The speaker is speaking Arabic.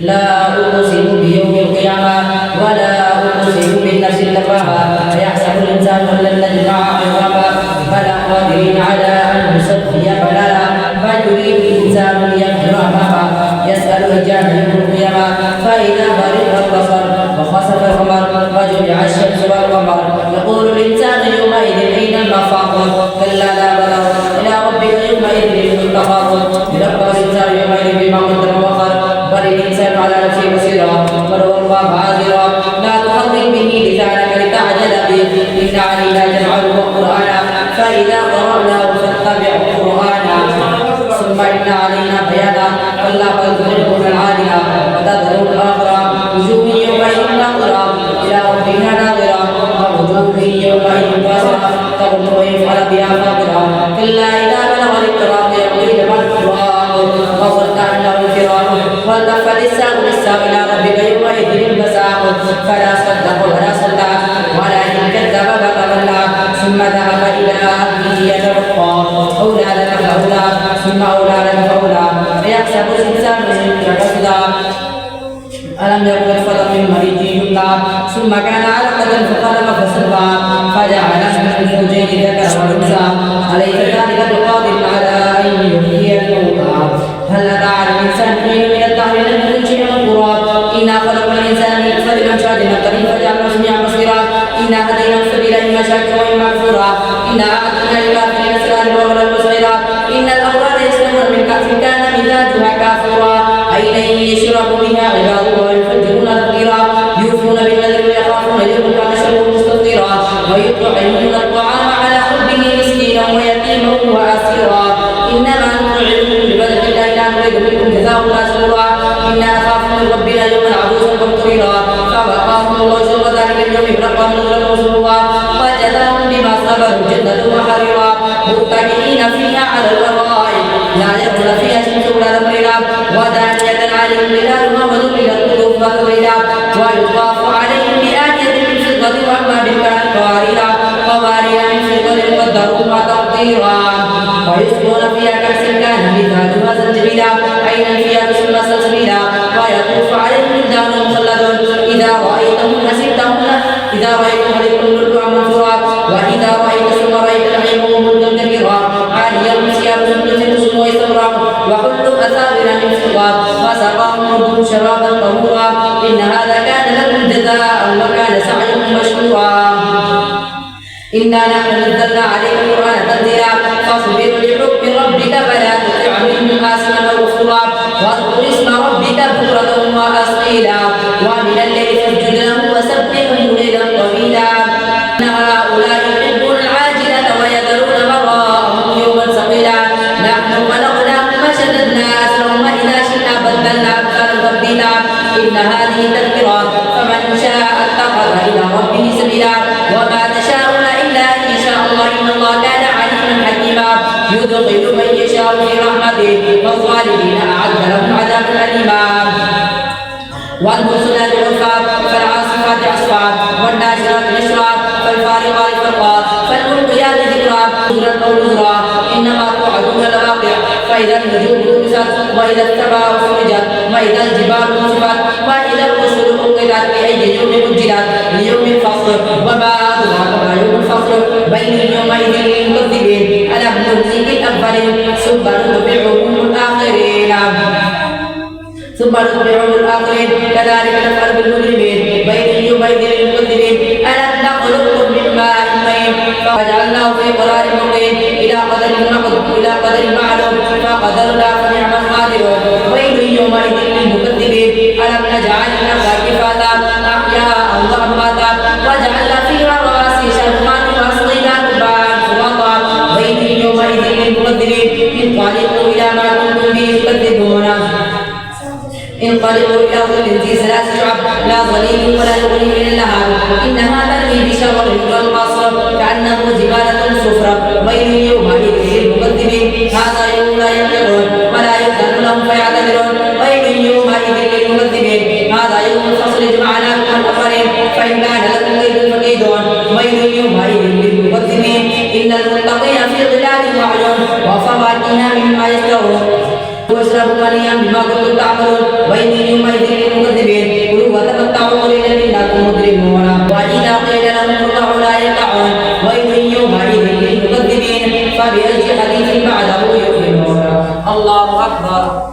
لا أقسم بيوم القيامة ولا أقسم بالنفس اللوامة أيحسب الإنسان أن لن نجمع عظاما بلى قادرين على أن نسوي بنانا بل يريد الإنسان ليفجر أمامه يسأل أيان يوم القيامة فإذا برق البصر وخسف القمر وجمع الشمس والقمر يقول الإنسان يومئذ أين المفر كلا لا بلغ إلى ربك يومئذ المستقر ينبأ الإنسان يومئذ بما قدم وأخر بل الإنسان على نفسه بصيرا بل هو الله عاذرا لا تحرك به لسانك لتعجل به إن علينا جمعه قرآنا فإذا قرأناه فاتبع قرآنا ثم إن علينا بيانا كلا بل تحبون العاجلة وتذرون الآخرة وجوه يومئذ ناظرة إلى ربها ناظرة ووجوه يومئذ باسرة تظن أن يفعل بها فاقرة كلا إذا بلغ التراقي قيل من القرآن وظن أنه الفراق والتفت الساق بالساق إلى ربك يومئذ المساق فلا صدق ولا صدق ولكن كذب وتولى ثم ذهب إلى أهله يترقى أولى لك فأولى ثم أولى لك فأولى أيحسب الإنسان أن يترك سدى ألم يكن نطفة من مني يمنى ثم كان علقة فخلق فسوى فجعل من الزوجين ذكر وأنثى أليس ذلك بقادر على أن يحيي الموتى هل أتى على الإنسان حين من الدهر لم يكن شيئا مذكورا إنا خلقنا الإنسان من نطفة أمشاج نبتليه فجعلناه سميعا بصيرا إنا هديناه السبيل إما شاكرا وإما كفورا إنا أعطينا للكافرين سلاسل وأغلالا وسعيرا إن الأبرار يشربون من كأس كان مزاجها كافورا عينا يشرب بها عباد الله يفجرون تفجيرا يوفون بالنذر ويخافون يوما كان شره مستطيرا ويطعمون الطعام على حبه مسكينا ويتيما وأسيرا إنما نطعمكم لوجه الله لا نريد منكم جزاء ولا شكورا إنا نخاف من ربنا يوما عبوسا قمطريرا فوقاهم الله شر ذلك اليوم برقم نزلا وسرورا وجزاهم بما صبروا جنة وحريرا متكئين فيها على الأرائك لا يرون فيها شمس ولا ظليلا ودانية عليهم ظلالها وذللت قلوبها تذليلا ويطاف عليهم بآنية من فضة وأكواب كانت قوارير من فضة قدروها تقديرا ويسقون فيها كأس كان مزاجها زنجبيلا عينا فيها تسمى سلسبيلا ويطوف عليهم ولدان مخلدون إذا رأيتهم حسبتهم لكلها منثورا وإذا رأيت ثم رأيت نعيمهم ملكا كبيرا عاليهم ثياب سندس واستبرق وحلوا أساور من فضة وسقاهم ربهم شرابا طهورا إن هذا كان لكم جزاء وكان سعيكم مشكورا إنا نحن نزلنا عليك القرآن تنزيلا فاصبر لحكم ربك فلا تطع منهم آثما أو كفورا واذكر اسم ربك بكرة وأصيلا ومن الليل فاسجد له وسبحه ليلا طويلا إن هؤلاء يحبون العاجلة ويذرون وراءهم يوما ثقيلا نحن خلقناهم فشددنا أسرهم وإذا شئنا بدلنا أمثالهم تبديلا إن هذه تذكرة فمن شاء اتخذ إلى ربه سبيلا وما تشاءون إلا أن يشاء الله إن الله كان عليما حكيما يدخل من يشاء في رحمته والظالمين أعد لهم عذابا أليما والمرسلات عرفا فالعاصفات عصفا والناشرات نشرا فالفارقات فرقا فالملقيات ذكرا عذرا أو نذرا إنما توعدون لواقع فإذا النجوم طمست وإذا السماء فرجت وإذا الجبال نصفت وإذا الرسل أقلت بأي يوم أجلت ليوم الفصل وما أدراك ما يوم الفصل بين يومئذ للمكذبين ألم نهلك الأولين ثم نتبعهم الآخرين كذلك نفعل بالمجرمين بين يومئذ للمكذبين ألم نخلقكم من ماء مهين فجعلناه في قرار مقيم إلى قدر معلوم فقدرنا فنعم القادرون ويل يومئذ للمكذبين ألم نجعل الأرض كفاتا أحياء وأمواتا وجعلنا فيها رواسي شامخات وأسقيناكم ماء فراطا ويل يومئذ للمكذبين انقلبوا إلى ما كنتم به تكذبون انقلبوا إلى ظل ذي ثلاث شعب لا ظليل ولا يغني من اللهب إنها ترمي بشرر كالقصر كأنه جبالة صفرا ويل يومئذ للمكذبين هذا يوم لا ينطقون ولا يؤذن لهم فيعتذرون ويل يومئذ للمكذبين هذا يوم الفصل جمعناكم والآخرين فإن كان لكم كيد فكيدون ويل يومئذ للمكذبين إن المتقين في ظلال وعيون وفواكه مما يشتهون واشربوا هنيئا بما كنتم تعملون ويل يومئذ للمكذبين كلوا وتمتعوا قليلا انكم مجرمون واذا قيل لهم اركعوا لا يركعون ويل يومئذ للمكذبين فبأي حديث بعده يؤمنون الله اكبر.